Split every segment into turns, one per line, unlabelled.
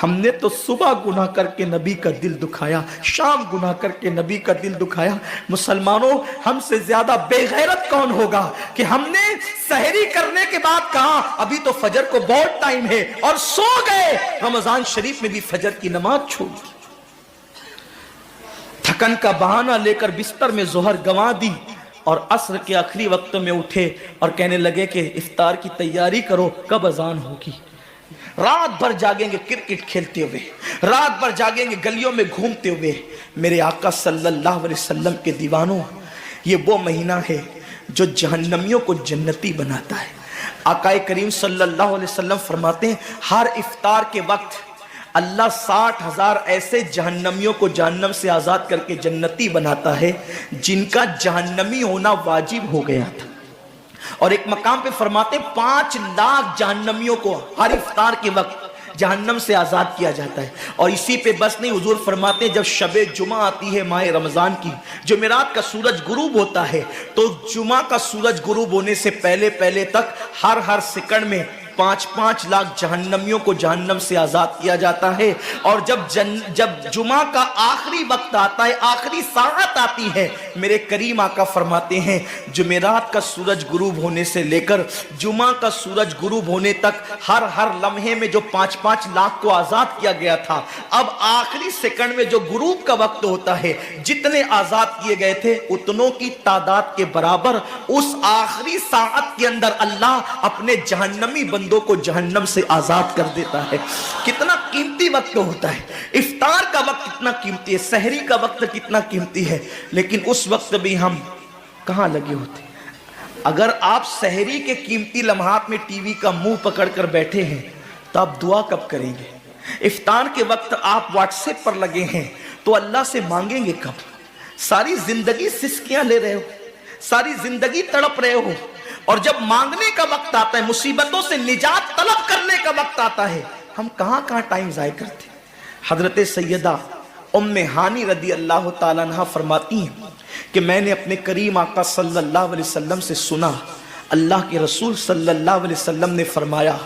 ہم نے تو صبح گناہ کر کے نبی کا دل دکھایا، شام گناہ کر کے نبی کا دل دکھایا۔ مسلمانوں، ہم سے زیادہ بے غیرت کون ہوگا کہ ہم نے سحری کرنے کے بعد کہا ابھی تو فجر کو بہت ٹائم ہے اور سو گئے، رمضان شریف میں بھی فجر کی نماز چھوڑ دی، تھکن کا بہانہ لے کر بستر میں ظہر گنوا دی اور عصر کے آخری وقت میں اٹھے اور کہنے لگے کہ افطار کی تیاری کرو، کب اذان ہوگی۔ رات بھر جاگیں گے کرکٹ کھیلتے ہوئے، رات بھر جاگیں گے گلیوں میں گھومتے ہوئے۔ میرے آقا صلی اللہ علیہ وسلم کے دیوانوں، یہ وہ مہینہ ہے جو جہنمیوں کو جنتی بناتا ہے۔ آقا کریم صلی اللہ علیہ وسلم فرماتے ہیں ہر افطار کے وقت اللہ 60,000 ایسے جہنمیوں کو جہنم سے آزاد کر کے جنتی بناتا ہے جن کا جہنمی ہونا واجب ہو گیا تھا۔ اور ایک مقام پہ فرماتے 5 لاکھ جہنمیوں کو ہر افطار کے وقت جہنم سے آزاد کیا جاتا ہے۔ اور اسی پہ بس نہیں، حضور فرماتے ہیں جب شب جمعہ آتی ہے ماہ رمضان کی، جمعرات کا سورج غروب ہوتا ہے، تو جمعہ کا سورج غروب ہونے سے پہلے تک ہر سیکنڈ میں 5 لاکھ جہنمیوں کو جہنم سے آزاد کیا جاتا ہے۔ اور جب جمعہ کا آخری وقت آتا ہے، آخری ساعت آتی ہے، میرے کریم آقا فرماتے ہیں جمعرات کا سورج غروب ہونے سے لے کر جمعہ کا سورج غروب ہونے تک ہر لمحے میں جو 5 لاکھ کو آزاد کیا گیا تھا، اب آخری سیکنڈ میں جو غروب کا وقت ہوتا ہے، جتنے آزاد کیے گئے تھے اتنوں کی تعداد کے برابر اس آخری ساعت کے اندر اللہ اپنے جہنمی بندوں کو جہنم سے آزاد کر دیتا ہے۔ کتنا قیمتی وقت ہوتا ہے، افطار کا وقت کتنا قیمتی ہے، سحری کا وقت کتنا قیمتی ہے، لیکن اس وقت بھی ہم کہاں لگے ہوتے ہیں۔ اگر آپ سحری کے قیمتی لمحات میں ٹی وی کا منہ پکڑ کر بیٹھے ہیں تو آپ دعا کب کریں گے؟ افطار کے وقت آپ واٹس ایپ پر لگے ہیں تو اللہ سے مانگیں گے کب؟ ساری زندگی سسکیاں لے رہے ہو، ساری زندگی تڑپ رہے ہو، اور جب مانگنے کا وقت آتا ہے، مصیبتوں سے نجات طلب کرنے کا وقت آتا ہے، ہم کہاں ٹائم ضائع کرتے ہیں۔ حضرت سیدہ ام ہانی رضی اللہ تعالیٰ عنہ فرماتی ہیں کہ میں نے اپنے کریم آقا صلی اللہ علیہ وسلم سے سنا، اللہ کے رسول صلی اللہ علیہ وسلم نے فرمایا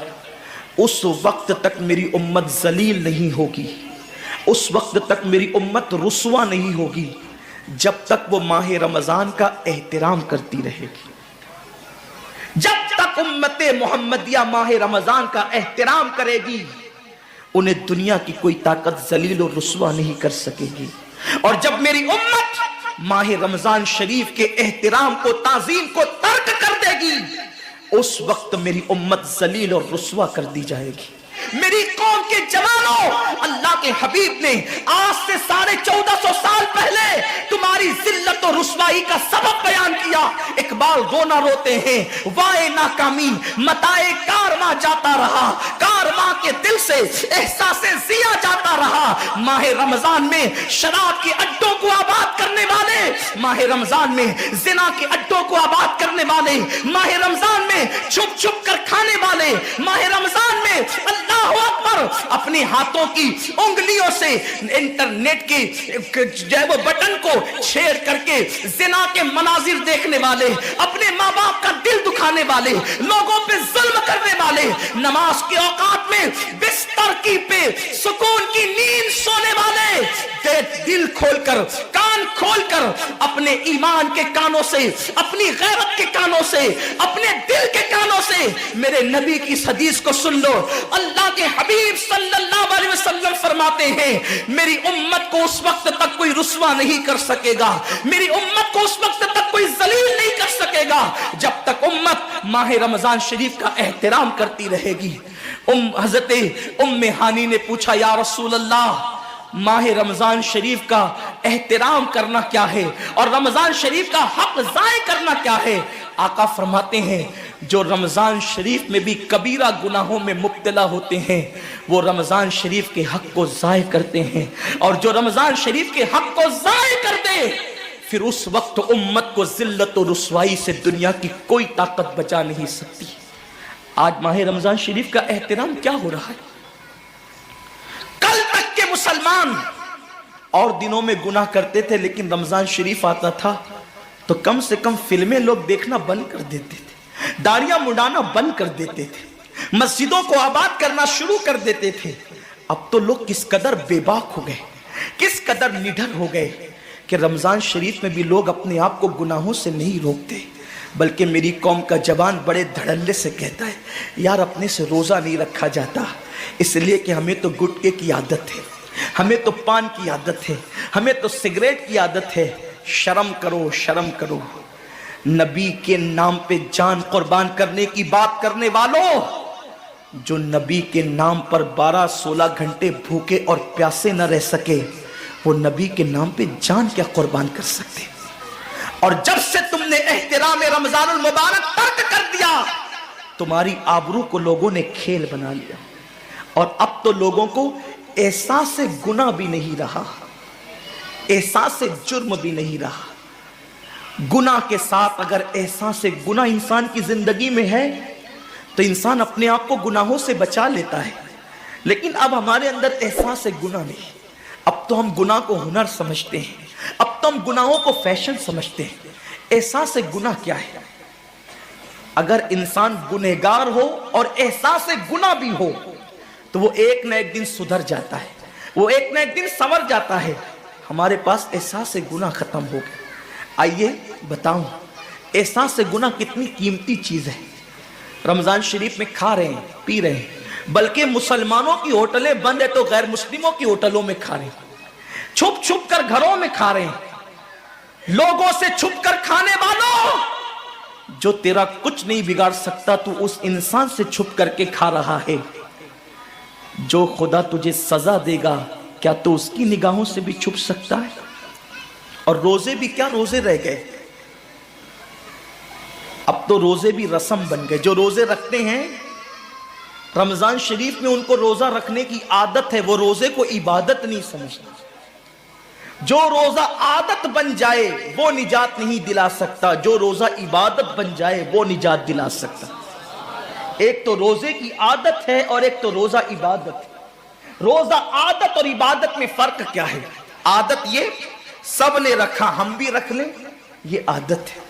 اس وقت تک میری امت ذلیل نہیں ہوگی، اس وقت تک میری امت رسوا نہیں ہوگی جب تک وہ ماہ رمضان کا احترام کرتی رہے گی۔ جب تک امت محمدیہ ماہ رمضان کا احترام کرے گی، انہیں دنیا کی کوئی طاقت ذلیل و رسوا نہیں کر سکے گی۔ اور جب میری امت ماہ رمضان شریف کے احترام کو، تعظیم کو ترک کر دے گی، اس وقت میری امت ذلیل اور رسوا کر دی جائے گی۔ میری قوم کے جوانوں، اللہ کے حبیب نے آج سے 1450 سال پہلے تمہاری ذلت و رسوائی کا سبب بیان کیا۔ اقبال رونا روتے ہیں، وائے ناکامی متائے کارواں جاتا رہا، کارواں کے دل سے احساس زیا جاتا رہا۔ ماہ رمضان میں شراب کے اڈوں کو آباد کرنے والے، ماہ رمضان میں زنا کے اڈوں کو آباد کرنے والے، ماہ رمضان میں چھپ چھپ کر کھانے والے، ماہ رمضان میں اللہ اکبر اپنے ہاتھوں کی انگلیوں سے انٹرنیٹ کی جو ہے وہ بٹن کو چھیڑ کر کے زنا کے مناظر دیکھنے والے، اپنے ماں باپ کا دل دکھانے والے، لوگوں پہ ظلم کرنے والے، نماز کے اوقات میں بستر کی پہ سکون کی نیند سونے والے، دل کھول کر، کان کھول کر اپنے ایمان کے کانوں سے، اپنی غیرت کے کانوں سے، اپنے دل کے کانوں سے میرے نبی کی اس حدیث کو سن لو۔ اللہ کے حبیب صلی اللہ علیہ وسلم فرماتے ہیں میری امت کو اس وقت تک کوئی رسوا نہیں کر سکے گا، میری امت کو اس وقت تک کوئی ذلیل نہیں کر سکے گا جب تک امت ماہ رمضان شریف کا احترام کرتی رہے گی۔ حضرت ام ہانی نے پوچھا یا رسول اللہ، ماہ رمضان شریف کا احترام کرنا کیا ہے اور رمضان شریف کا حق ضائع کرنا کیا ہے؟ آقا فرماتے ہیں جو رمضان شریف میں بھی کبیرہ گناہوں میں مبتلا ہوتے ہیں وہ رمضان شریف کے حق کو ضائع کرتے ہیں، اور جو رمضان شریف کے حق کو ضائع کر دے پھر اس وقت امت کو ذلت و رسوائی سے دنیا کی کوئی طاقت بچا نہیں سکتی۔ آج ماہ رمضان شریف کا احترام کیا ہو رہا ہے؟ کل تک کے مسلمان اور دنوں میں گناہ کرتے تھے، لیکن رمضان شریف آتا تھا تو کم سے کم فلمیں لوگ دیکھنا بند کر دیتے تھے، داڑیاں مڈانا بند کر دیتے تھے، مسجدوں کو آباد کرنا شروع کر دیتے تھے۔ अब तो लोग किस कदर बेबाक हो गए, किस कदर निडर हो गए कि रमजान शरीफ में भी लोग अपने आप को गुनाहों से नहीं रोकते, बल्कि मेरी कौम का जवान बड़े धड़ल्ले से कहता है यार अपने से रोज़ा नहीं रखा जाता, इसलिए कि हमें तो गुटखे की आदत है, हमें तो पान की आदत है, हमें तो सिगरेट की आदत है। शर्म करो, शर्म करो। नबी के नाम पे जान कुर्बान करने की बात करने वालों, जो नबी के नाम पर 12-16 घंटे भूखे और प्यासे न रह सके, वो नबी के नाम पे जान क्या कुर्बान कर सकते। और जब से तुमने एहतराम रमजानुल मुबारक तर्क कर दिया, तुम्हारी आबरू को लोगों ने खेल बना लिया, और अब तो लोगों को एहसास से गुनाह भी नहीं रहा, एहसास से जुर्म भी नहीं रहा। गुनाह के साथ अगर एहसास से गुनाह इंसान की जिंदगी में है तो इंसान अपने आप को गुनाहों से बचा लेता है, लेकिन अब हमारे अंदर एहसास से गुनाह नहीं। अब तो हम गुनाह को हुनर समझते हैं, अब तो हम गुनाहों को फैशन समझते हैं। एहसास से गुनाह क्या है? अगर इंसान गुनहगार हो और एहसास से गुनाह भी हो तो वो एक न एक दिन सुधर जाता है, वो एक न एक दिन संवर जाता है। हमारे पास एहसास से गुनाह खत्म हो गया। आइए बताऊं एहसास से गुनाह कितनी कीमती चीज है। रमजान शरीफ में खा रहे हैं, पी रहे हैं, बल्कि मुसलमानों की होटलें बंद है तो गैर मुस्लिमों की होटलों में खा रहे हैं, छुप छुप कर घरों में खा रहे हैं। लोगों से छुप कर खाने वालों, जो तेरा कुछ नहीं बिगाड़ सकता तू उस इंसान से छुप करके खा रहा है। जो खुदा तुझे सजा देगा क्या तू उसकी निगाहों से भी छुप सकता है? और रोजे भी क्या रोजे रह गए, अब तो रोजे भी रस्म बन गए। जो रोजे रखते हैं रमजान शरीफ में, उनको रोजा रखने की आदत है, वो रोजे को इबादत नहीं समझते। जो रोजा आदत बन जाए वो निजात नहीं दिला सकता, जो रोजा इबादत बन जाए वो निजात दिला सकता। एक तो रोजे की आदत है और एक तो रोजा इबादत है। रोजा आदत और इबादत में फर्क क्या है? आदत ये सब ने रखा हम भी रख लें, ये आदत है।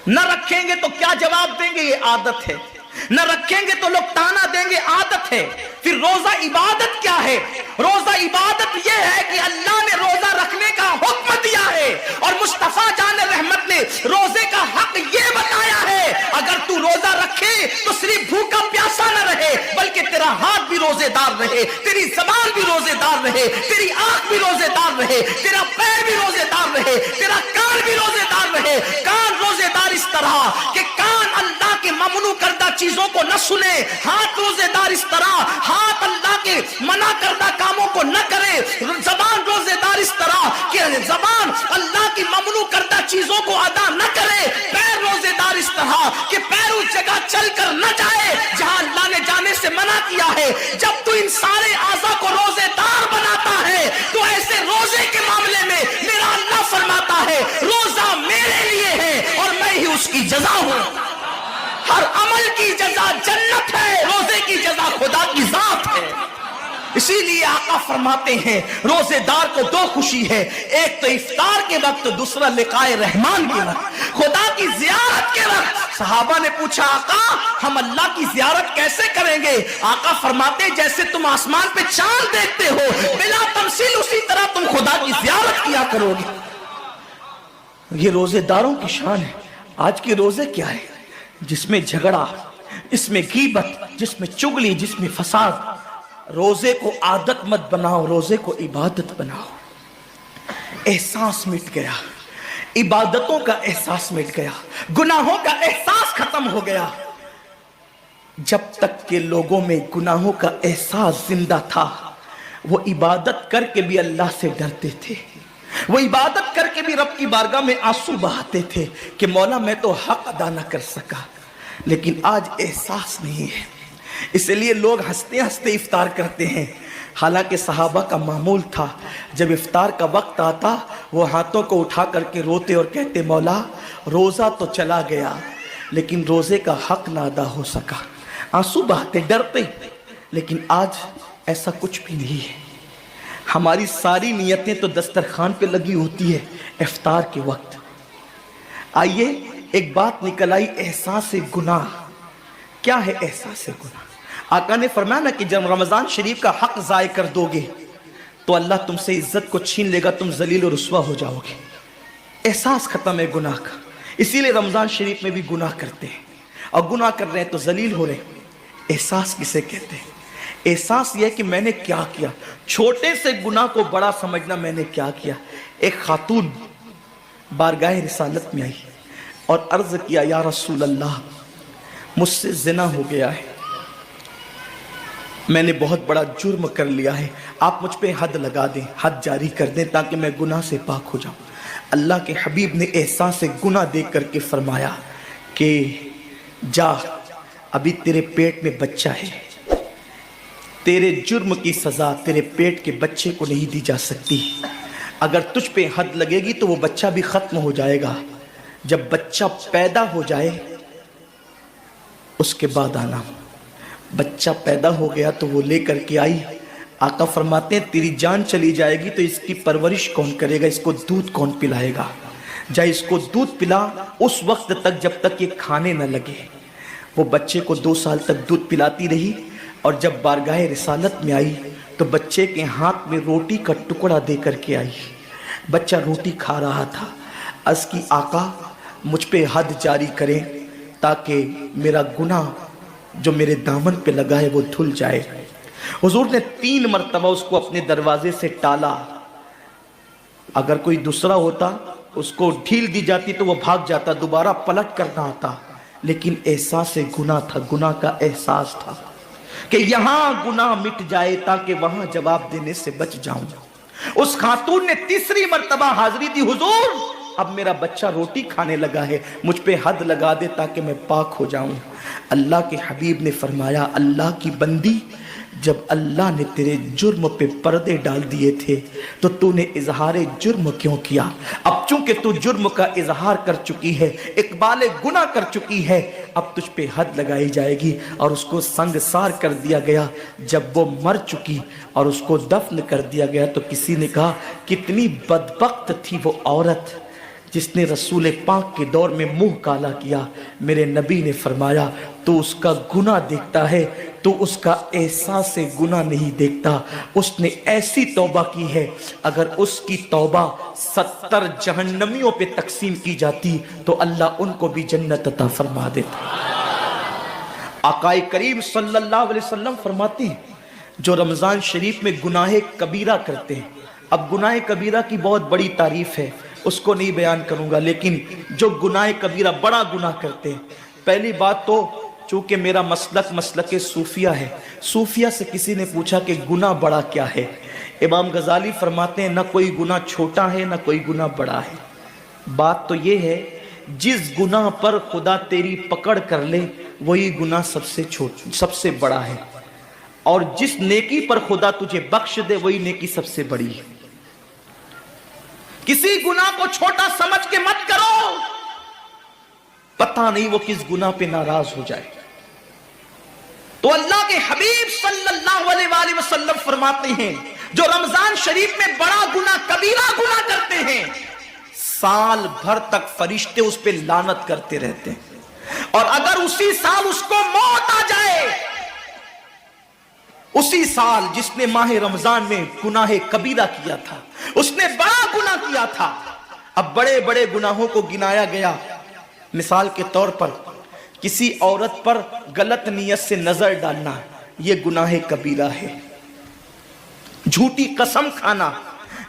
न रखेंगे तो क्या जवाब देंगे, ये आदत है। न रखेंगे तो लोग ताना देंगे, आदत है। फिर रोजा इबादत क्या है? रोजा इबादत यह है कि अल्लाह ने रोजा रखने का हुक्म दिया है और मुस्तफा जान रहमत ने रोजे का हक यह बताया है, अगर तू रोजा रखे तो सिर्फ भूखा प्यासा न रहे, बल्कि तेरा हाथ भी रोजेदार रहे, तेरी जबान भी रोजेदार रहे, तेरी आंख भी रोजेदार रहे, तेरा पैर भी रोजेदार रहे, तेरा कान भी रोजेदार रहे। कान रोजेदार इस तरह कि कान अल्लाह के ममनू करदा चीजों को न सुने, हाथ रोजेदार इस तरह हाथ अल्लाह के मना करदा कामों को न करे, जबान रोजेदार इस तरह कि जबान अल्लाह की ममनू करदा चीजों को अदा न करे, पैर रोजेदार इस तरह कि पैर उस जगह चलकर न जाए जहां अल्लाह ने जाने से मना किया है। जब तू इन सारे आज़ा को रोजेदार बनाता है तो ऐसे रोजे के मामले में मेरा अल्लाह फरमाता है रोजा मेरे लिए है और मैं ही उसकी जजा हूं। हर अमल की जजा जन्नत है, रोजे की जजा खुदा की जात है। इसीलिए आका फरमाते हैं रोजेदार को दो खुशी है, एक तो इफ्तार के वक्त, दूसरा लिकाए रहमान के वक्त, खुदा की जियारत के वक्त। सहाबा ने पूछा आका हम अल्लाह की जियारत कैसे करेंगे? आका फरमाते जैसे तुम आसमान पे चांद देखते हो बिला तमसील, उसी तरह तुम खुदा की जियारत किया करोगे। ये रोजेदारों की शान है। आज के रोजे क्या है? जिसमें झगड़ा, जिसमें गीबत, जिसमें चुगली, जिसमें फसाद। रोजे को आदत मत बनाओ, रोजे को इबादत बनाओ। एहसास मिट गया, इबादतों का एहसास मिट गया, गुनाहों का एहसास खत्म हो गया। जब तक के लोगों में गुनाहों का एहसास जिंदा था, वो इबादत करके भी अल्लाह से डरते थे, वो इबादत करके भी रब की बारगाह में आंसू बहाते थे कि मौला मैं तो हक अदा न कर सका। लेकिन आज एहसास नहीं है, इसलिए लोग हंसते हंसते इफ्तार करते हैं। हालांकि सहाबा का मामूल था जब इफ्तार का वक्त आता वो हाथों को उठा करके रोते और कहते मौला रोज़ा तो चला गया लेकिन रोज़े का हक ना अदा हो सका। आंसू बहाते, डरते। लेकिन आज ऐसा कुछ भी नहीं है। हमारी सारी नियतें तो दस्तरखान पे लगी होती है इफ्तार के वक्त। आइए एक बात निकल आई, एहसास गुनाह। क्या है एहसास गुनाह? آقا نے فرمایا نا کہ جب رمضان شریف کا حق ضائع کر دو گے تو اللہ تم سے عزت کو چھین لے گا، تم ذلیل و رسوا ہو جاؤ گے۔ احساس ختم ہے گناہ کا، اسی لیے رمضان شریف میں بھی گناہ کرتے ہیں، اور گناہ کر رہے ہیں تو ذلیل ہو رہے ہیں۔ احساس کسے کہتے ہیں؟ احساس یہ ہے کہ میں نے کیا کیا، چھوٹے سے گناہ کو بڑا سمجھنا میں نے کیا کیا۔ ایک خاتون بارگاہ رسالت میں آئی اور عرض کیا، یا رسول اللہ مجھ سے زنا ہو گیا ہے، میں نے بہت بڑا جرم کر لیا ہے، آپ مجھ پہ حد لگا دیں، حد جاری کر دیں تاکہ میں گناہ سے پاک ہو جاؤں۔ اللہ کے حبیب نے احساس گناہ دیکھ کر کے فرمایا کہ جا، ابھی تیرے پیٹ میں بچہ ہے، تیرے جرم کی سزا تیرے پیٹ کے بچے کو نہیں دی جا سکتی، اگر تجھ پہ حد لگے گی تو وہ بچہ بھی ختم ہو جائے گا، جب بچہ پیدا ہو جائے اس کے بعد آنا۔ بچہ پیدا ہو گیا تو وہ لے کر کے آئی، آقا فرماتے ہیں تیری جان چلی جائے گی تو اس کی پرورش کون کرے گا، اس کو دودھ کون پلائے گا؟ جا اس کو دودھ پلا اس وقت تک جب تک یہ کھانے نہ لگے۔ وہ بچے کو 2 سال تک دودھ پلاتی رہی، اور جب بارگاہ رسالت میں آئی تو بچے کے ہاتھ میں روٹی کا ٹکڑا دے کر کے آئی۔ بچہ روٹی کھا رہا تھا، عرض کی آقا مجھ پہ حد جاری کریں تاکہ میرا گناہ جو میرے دامن پہ لگا ہے وہ دھل جائے۔ حضور نے 3 مرتبہ اس کو اپنے دروازے سے ٹالا، اگر کوئی دوسرا ہوتا اس کو ڈھیل دی جاتی تو وہ بھاگ جاتا، دوبارہ پلٹ کرنا آتا، لیکن احساس گناہ تھا، گناہ کا احساس تھا کہ یہاں گناہ مٹ جائے تاکہ وہاں جواب دینے سے بچ جاؤں۔ اس خاتون نے 3 مرتبہ حاضری دی، حضور اب میرا بچہ روٹی کھانے لگا ہے، مجھ پہ حد لگا دے تاکہ میں پاک ہو جاؤں۔ اللہ کے حبیب نے فرمایا، اللہ کی بندی، جب اللہ نے تیرے جرم پہ پردے ڈال دیے تھے تو تو نے اظہار جرم کیوں کیا؟ اب چونکہ تو جرم کا اظہار کر چکی ہے، اقبال گناہ کر چکی ہے، اب تجھ پہ حد لگائی جائے گی۔ اور اس کو سنگسار کر دیا گیا۔ جب وہ مر چکی اور اس کو دفن کر دیا گیا تو کسی نے کہا کتنی بدبخت تھی وہ عورت جس نے رسول پاک کے دور میں منہ کالا کیا۔ میرے نبی نے فرمایا تو اس کا گناہ دیکھتا ہے، تو اس کا احساس گناہ نہیں دیکھتا۔ اس نے ایسی توبہ کی ہے، اگر اس کی توبہ 70 جہنمیوں پہ تقسیم کی جاتی تو اللہ ان کو بھی جنت عطا فرما دیتا۔ آقا کریم صلی اللہ علیہ وسلم فرماتے ہیں جو رمضان شریف میں گناہ کبیرہ کرتے ہیں، اب گناہ کبیرہ کی بہت بڑی تعریف ہے، اس کو نہیں بیان کروں گا، لیکن جو گناہ کبیرہ بڑا گناہ کرتے ہیں، پہلی بات تو چونکہ میرا مسلک صوفیہ ہے، صوفیہ سے کسی نے پوچھا کہ گناہ بڑا کیا ہے؟ امام غزالی فرماتے ہیں نہ کوئی گناہ چھوٹا ہے نہ کوئی گناہ بڑا ہے، بات تو یہ ہے جس گناہ پر خدا تیری پکڑ کر لے وہی گناہ سب سے بڑا ہے، اور جس نیکی پر خدا تجھے بخش دے وہی نیکی سب سے بڑی ہے۔ کسی گناہ کو چھوٹا سمجھ کے مت کرو، پتہ نہیں وہ کس گناہ پہ ناراض ہو جائے۔ تو اللہ کے حبیب صلی اللہ علیہ وآلہ وسلم فرماتے ہیں جو رمضان شریف میں بڑا گناہ کبیرہ گناہ کرتے ہیں، سال بھر تک فرشتے اس پہ لعنت کرتے رہتے ہیں، اور اگر اسی سال اس کو موت آ جائے، اسی سال جس نے ماہ رمضان میں گناہ کبیرہ کیا تھا، اس نے بڑا گناہ کیا تھا، اب بڑے بڑے گناہوں کو گنایا گیا۔ مثال کے طور پر کسی عورت پر غلط نیت سے نظر ڈالنا یہ گناہ کبیرہ ہے، جھوٹی قسم کھانا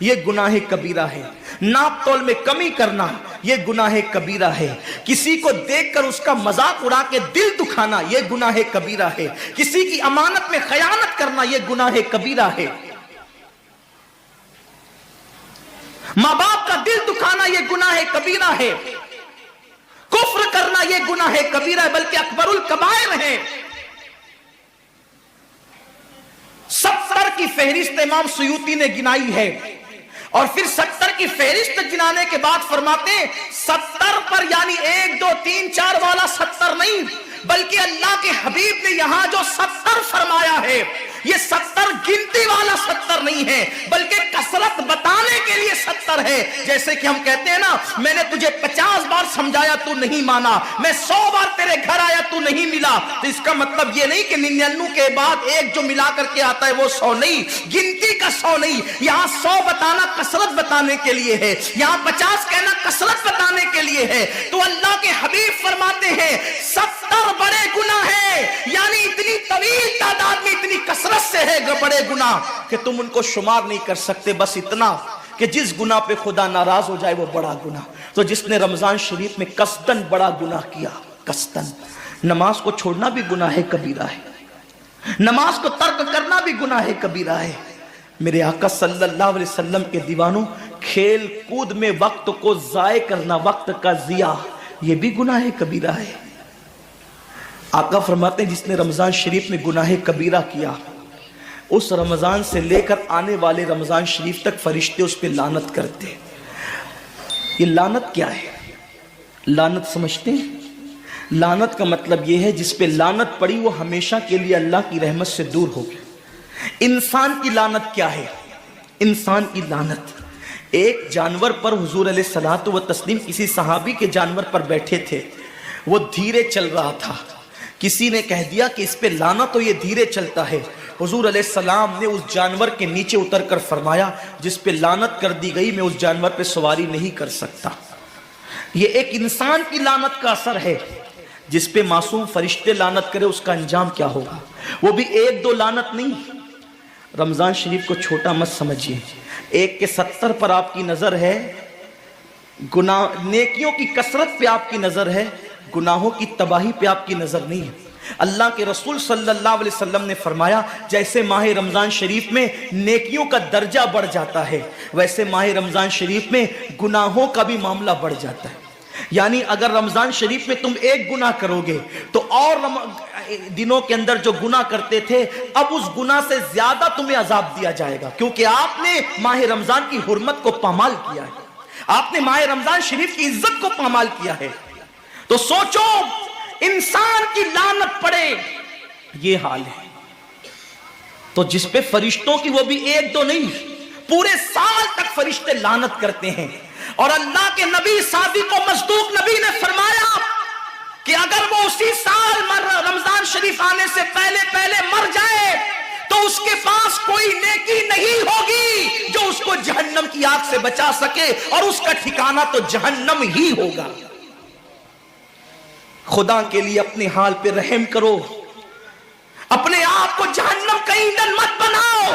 یہ گناہ کبیرہ ہے، ناپ تول میں کمی کرنا یہ گناہ کبیرہ ہے، کسی کو دیکھ کر اس کا مذاق اڑا کے دل دکھانا یہ گناہ کبیرہ ہے، کسی کی امانت میں خیانت کرنا یہ گناہ کبیرہ ہے، ماں باپ کا دل دکھانا یہ گناہ کبیرہ ہے، کفر کرنا یہ گناہ کبیرہ ہے، بلکہ اکبر الکبائر ہے۔ 70 کی فہرست امام سیوطی نے گنائی ہے، اور پھر 70 کی فہرست گنانے کے بعد فرماتے ہیں 70 پر یعنی 1 2 3 4 والا 70 نہیں، بلکہ اللہ کے حبیب نے یہاں جو 70 فرمایا ہے یہ 70 گنتی والا 70 نہیں ہے، بلکہ कसरत बताने के लिए 70 है। जैसे कि हम कहते हैं ना, मैंने तुझे 50 बार समझाया तू नहीं माना, मैं 100 बार तेरे घर आया तू नहीं मिला, तो इसका मतलब ये नहीं कि 99 के बाद एक जो मिला करके आता है वो 100 नहीं, गिनती का 100 नहीं। यहां 100 बताना कसरत बताने के लिए है, यहां 50 कहना कसरत बताने के लिए है। तो अल्लाह के हबीब फरमाते हैं 70 बड़े गुनाह है, यानी इतनी तवील तादाद में इतनी कसरत से है बड़े गुनाह कि तुम उनको शुमार नहीं कर सकते। बस इतना कि जिस गुनाह पे खुदा नाराज हो जाए वो बड़ा गुनाह। तो जिसने रमजान शरीफ में कसदन बड़ा गुनाह किया, कसदन, नमाज को छोड़ना भी गुनाह है, कबीरा है, नमाज को तर्क करना भी गुनाह है, कबीरा है। मेरे आका सल्लल्लाहु अलैहि वसल्लम के दीवानों, खेल कूद में वक्त को जाय करना, वक्त का जिया, ये भी गुनाह है, कबीरा है। आका फरमाते हैं जिसने रमजान शरीफ में गुनाह कबीरा किया, उस रमजान से लेकर आने वाले रमजान शरीफ तक फरिश्ते उस पर लानत करते। ये लानत क्या है? लानत समझते हैं? लानत का मतलब यह है जिस पे लानत पड़ी वो हमेशा के लिए अल्लाह की रहमत से दूर हो गया। इंसान की लानत क्या है? इंसान की लानत, एक जानवर पर हुजूर अलैहिस्सलातु व तस्लीम किसी सहाबी के जानवर पर बैठे थे, वो धीरे चल रहा था, किसी ने कह दिया कि इस पे लानत हो, ये धीरे चलता है। हुजूर अलैहिस्सलाम ने उस जानवर के नीचे उतरकर फरमाया जिस पे लानत कर दी गई मैं उस जानवर पे सवारी नहीं कर सकता। ये एक इंसान की लानत का असर है। जिस पे मासूम फरिश्ते लानत करे उसका अंजाम क्या होगा? वो भी एक दो लानत नहीं। रमजान शरीफ को छोटा मत समझिए, एक के 70 पर आपकी नजर है, गुनाह नेकियों की कसरत पे आपकी नजर है, गुनाहों की तबाही पे आपकी नजर नहीं है। अल्लाह के रसूल सल्लल्लाहु अलैहि वसल्लम ने फरमाया जैसे माह रमजान शरीफ में नेकियों का दर्जा बढ़ जाता है, वैसे माह रमजान शरीफ में गुनाहों का भी मामला बढ़ जाता है। यानी अगर रमजान शरीफ में तुम एक गुनाह करोगे तो और दिनों के अंदर जो गुनाह करते थे अब उस गुनाह से ज्यादा तुम्हें अजाब दिया जाएगा, क्योंकि आपने माह रमजान की हुर्मत को पामाल किया है, आपने माह रमजान शरीफ की इज्जत को पामाल किया है। तो सोचो इंसान की लानत पड़े, ये हाल है। तो जिस पे फरिश्तों की, वो भी एक दो नहीं, पूरे साल तक फरिश्ते लानत करते हैं। और अल्लाह के नबी सादिक व मस्दूक नबी ने फरमाया कि अगर वो उसी साल रमजान शरीफ आने से पहले पहले मर जाए तो उसके पास कोई नेकी नहीं होगी जो उसको जहन्नम की आग से बचा सके, और उसका ठिकाना तो जहन्नम ही होगा। खुदा के लिए अपने हाल पे रहम करो, अपने आप को जहन्नम का ईंधन मत बनाओ।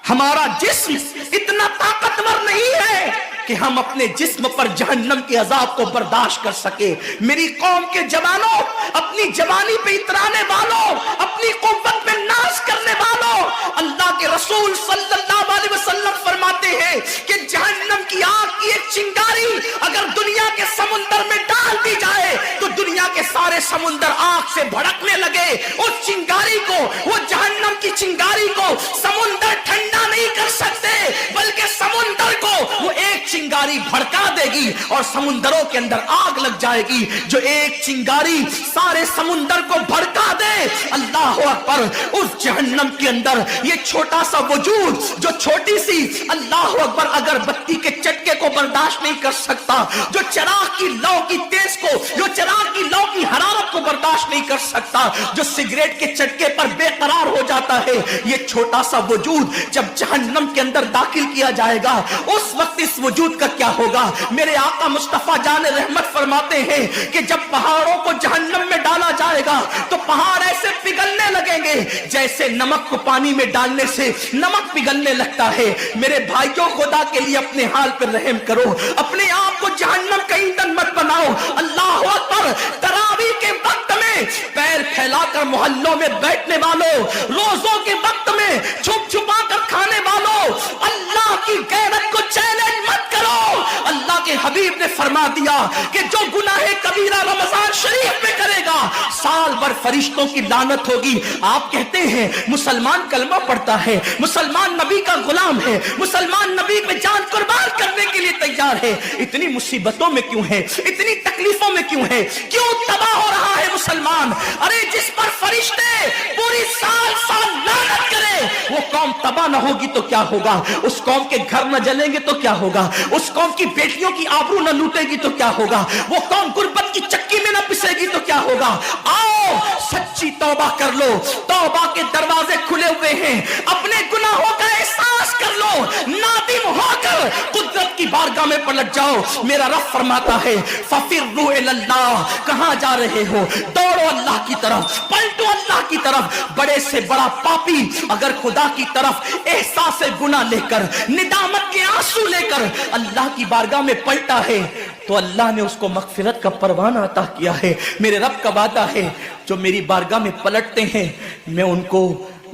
हमारा जिस्म इतना ताकतवर नहीं है कि हम अपने जिस्म पर जहन्नम के अजाब को बर्दाश्त कर सके। मेरी कौम के जवानों, अपनी जवानी पे इतराने वालों, अपनी कुव्वत पे नाश करने वालों, अल्लाह के रसूल सल्लल्लाहु अलैहि वसल्लम फरमाते हैं कि जहन्नम की आग की एक चिंगारी अगर दुनिया के समुंदर में डाल दी जाए तो दुनिया के सारे समुंदर आग से भड़कने लगे। उस चिंगारी को, वो जहन्नम की चिंगारी को समुंदर ठंडा नहीं कर सकते, बल्कि समुंदर को वो एक चिंगारी भड़का देगी और समुंदरों के अंदर आग लग जाएगी। जो एक चिंगारी सारे समुंदर को भड़का दे, अल्लाह अकबर, उस जहन्नम के अंदर ये छोटा सा वजूद जो छोटी सी, अल्लाह अकबर, अगर बत्ती के चटके को बर्दाश्त नहीं कर सकता, जो चिराग की लौ की तेज को, जो चिराग की लौ की हरारत को बर्दाश्त नहीं कर सकता, जो सिगरेट के चटके पर बेकरार हो जाता है, ये छोटा सा वजूद जब जहन्नम के अंदर दाखिल किया जाएगा उस वक्त इस वजूद का क्या होगा? मेरे आका मुस्तफा जान रहमत फरमाते हैं कि जब पहाड़ों को जहन्नम में डाला जाएगा तो पहाड़ ऐसे पिघलने लगेंगे जैसे नमक को पानी में डालने से नमक पिघलने लगता है। मेरे भाइयों, खुदा के लिए अपने हाल पर रहम करो, अपने आप को जहन्नम का ईंधन मत बनाओ। अल्लाह अकबर, तरावी के वक्त में पैर फैलाकर मोहल्लों में बैठने वालों, रोजों के वक्त में छुप छुपा कर खाने वालों, अल्लाह की गैरत को चैलेंज मत करो। अल्लाह के हबीब ने फरमा दिया कि जो गुनाह कबीरा रमजान शरीफ में करेगा साल भर फरिश्तों की लानत होगी। आप कहते हैं मुसलमान कलमा पढ़ता है, मुसलमान नबी का गुलाम है, मुसलमान नबी पे जान कुर्बान करने के लिए तैयार है, इतनी मुसीबतों में क्यों है, इतनी तकलीफों में क्यों है, क्यों तबाह हो रहा है मुसलमान? अरे जिस पर फरिश्ते पूरी साल साल लानत करे वो कौम तबाह न होगी तो क्या होगा? उस कौम के घर न जलेंगे तो क्या होगा? उस कौम की बेटियों की आबरू न लूटेगी तो क्या होगा? वो कौम गुर्बत की चक्की में न पिसेगी तो क्या होगा? आओ सच्ची तौबा कर लो, तौबा के दरवाजे खुले हुए हैं, अपने गुनाहों का एहसास कर लो, नादिम होकर कुदरत की बारगाह में पलट जाओ। मेरा रब फरमाता है फफिर्रू इलल्लाह, कहां जा रहे हो? दौड़ो अल्लाह की तरफ, पलटो अल्लाह की तरफ। बड़े से बड़ा पापी अगर खुदा की तरफ एहसास गुनाह लेकर, निदामत के आंसू लेकर अल्लाह की बारगाह में पलटा है तो अल्लाह ने उसको मगफिरत का परवाना अता किया है। मेरे रब का वादा है जो मेरी बारगाह में पलटते हैं मैं उनको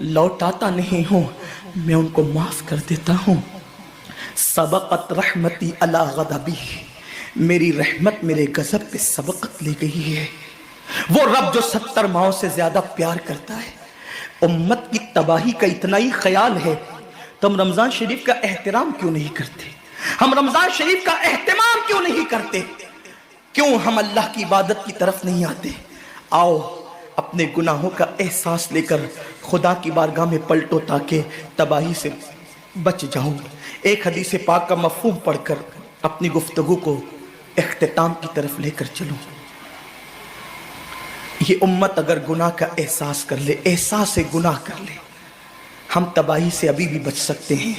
लौटाता नहीं हूं, मैं उनको माफ कर देता हूं। सबकत रहमती अला गदबी, मेरी रहमत मेरे गजब पे सबकत ले गई है। वो रब जो 70 माओं से ज्यादा प्यार करता है, उम्मत की तबाही का इतना ही ख्याल है तो हम रमजान शरीफ का एहतराम क्यों नहीं करते? हम रमजान शरीफ का एहतमाम क्यों नहीं करते? क्यों हम अल्लाह की इबादत की तरफ नहीं आते? आओ अपने गुनाहों का एहसास लेकर खुदा की बारगाह में पलटो ताकि तबाही से बच जाओ। एक हदीस पाक का मफहूम पढ़कर अपनी गुफ्तगू को इख्तिताम की तरफ लेकर चलो। ये उम्मत अगर गुनाह का एहसास कर ले, एहसास से गुनाह कर ले, हम तबाही से अभी भी बच सकते हैं।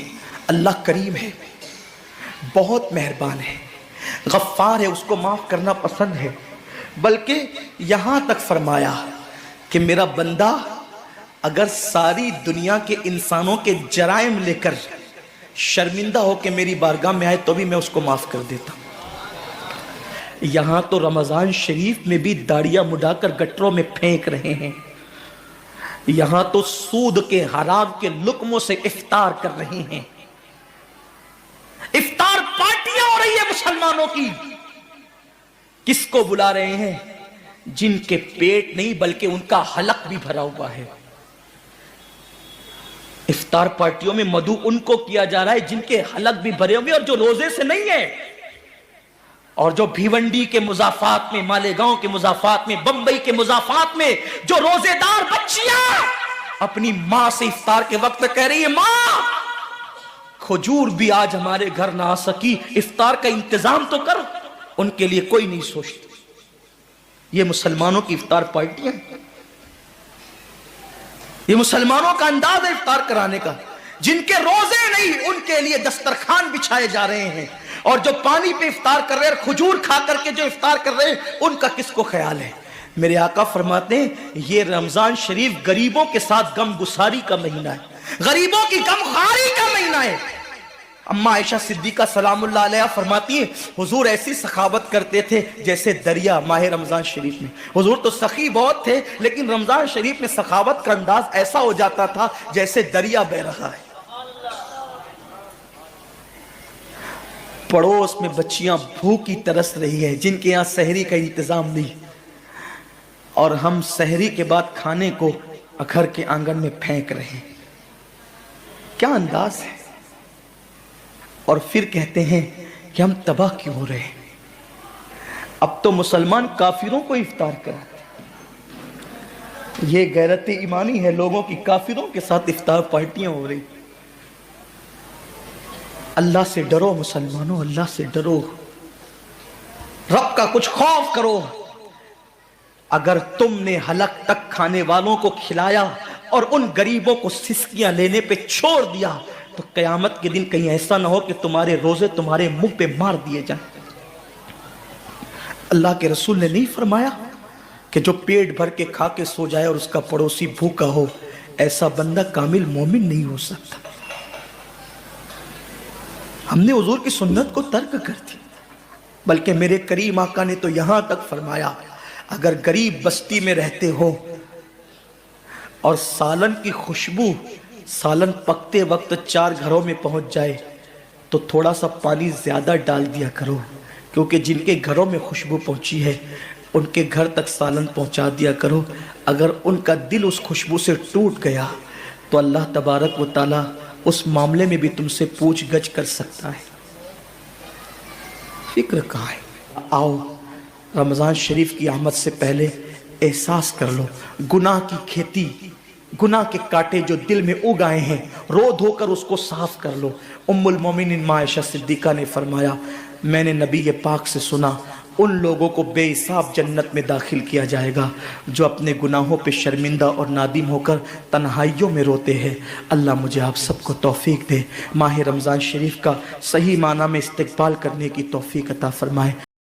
अल्लाह करीम है, बहुत मेहरबान है, गफ्फार है, उसको माफ करना पसंद है। बल्कि यहां तक फरमाया कि मेरा बंदा अगर सारी दुनिया के इंसानों के जराइम लेकर शर्मिंदा होकर मेरी बारगाह में आए तो भी मैं उसको माफ कर देता हूं। यहां तो रमजान शरीफ में भी दाढ़ियां मुड़ाकर गटरों में फेंक रहे हैं, यहां तो सूद के हराम के लुक्मों से इफ्तार कर रहे हैं। इफ्तार पार्टियां हो रही है मुसलमानों की। किसको बुला रहे हैं? जिनके पेट नहीं बल्कि उनका हलक भी भरा हुआ है। इफ्तार पार्टियों में मधु उनको किया जा रहा है जिनके हलक भी भरे होंगे और जो रोजे से नहीं है। और जो भिवंडी के मुजाफात में, मालेगांव के मुजाफात में, बंबई के मुजाफात में जो रोजेदार बच्चियां अपनी मां से इफ्तार के वक्त कह रही है मां खजूर भी आज हमारे घर ना आ सकी, इफ्तार का इंतजाम तो कर, उनके लिए कोई नहीं सोचता। ये मुसलमानों की इफ्तार पार्टियां, ये मुसलमानों का अंदाज है इफ्तार कराने का। जिनके रोजे नहीं उनके लिए दस्तरखान बिछाए जा रहे हैं, और जो पानी पे इफ्तार कर रहे हैं, खजूर खा करके जो इफ्तार कर रहे हैं, उनका किसको ख्याल है? मेरे आका फरमाते हैं ये रमजान शरीफ गरीबों के साथ गम गुसारी का महीना है, गरीबों की गमखारी का महीना है। अम्मा आयशा सिद्दीका सलामुल्लाह अलैहा फरमाती है हुजूर ऐसी सखावत करते थे जैसे दरिया माह रमजान शरीफ में। हुजूर तो सखी बहुत थे लेकिन रमजान शरीफ में सखावत का अंदाज ऐसा हो जाता था जैसे दरिया बह रहा है। पड़ोस में बच्चियां भूखी तरस रही है जिनके यहां सहरी का इंतजाम नहीं, और हम सहरी के बाद खाने को घर के आंगन में फेंक रहे हैं। क्या अंदाज है? और फिर कहते हैं कि हम तबाह क्यों हो रहे हैं। अब तो मुसलमान काफिरों को इफ्तार कराते हैं। ये गैरत ईमानी है लोगों की, काफिरों के साथ इफ्तार पार्टियां हो रही। अल्लाह से डरो मुसलमानों, अल्लाह से डरो, रब का कुछ खौफ करो। अगर तुमने हलक तक खाने वालों को खिलाया और उन गरीबों को सिसकियां लेने पे छोड़ दिया तो कयामत के दिन कहीं ऐसा ना हो कि तुम्हारे रोजे तुम्हारे मुंह पे मार दिए जाएं। अल्लाह के रसूल ने नहीं फरमाया कि जो पेट भर के खा के सो जाए और उसका पड़ोसी भूखा हो, ऐसा बंदा कामिल मोमिन नहीं हो सकता। हमने हुजूर की सुन्नत को तर्क कर दी, बल्कि मेरे करीम आका ने तो यहां तक फरमाया अगर गरीब बस्ती में रहते हो और सालन की खुशबू सालन पकते वक्त 4 घरों में पहुंच जाए تو تھوڑا سا پانی زیادہ ڈال دیا کرو، کیونکہ جن کے گھروں میں خوشبو پہنچی ہے ان کے گھر تک سالن پہنچا دیا کرو۔ اگر ان کا دل اس خوشبو سے ٹوٹ گیا تو اللہ تبارک و تعالیٰ اس معاملے میں بھی تم سے پوچھ گچھ کر سکتا ہے۔ فکر کہاں ہے؟ آؤ رمضان شریف کی آمد سے پہلے احساس کر لو، گناہ کی کھیتی، گناہ کے کانٹے جو دل میں اگ آئے ہیں، رو دھو کر اس کو صاف کر لو۔ ام المومنین ماں عائشہ صدیقہ نے فرمایا، میں نے نبی پاک سے سنا ان لوگوں کو بے حساب جنت میں داخل کیا جائے گا جو اپنے گناہوں پہ شرمندہ اور نادم ہو کر تنہائیوں میں روتے ہیں۔ اللہ مجھے آپ سب کو توفیق دے، ماہ رمضان شریف کا صحیح معنی میں استقبال کرنے کی توفیق عطا فرمائے۔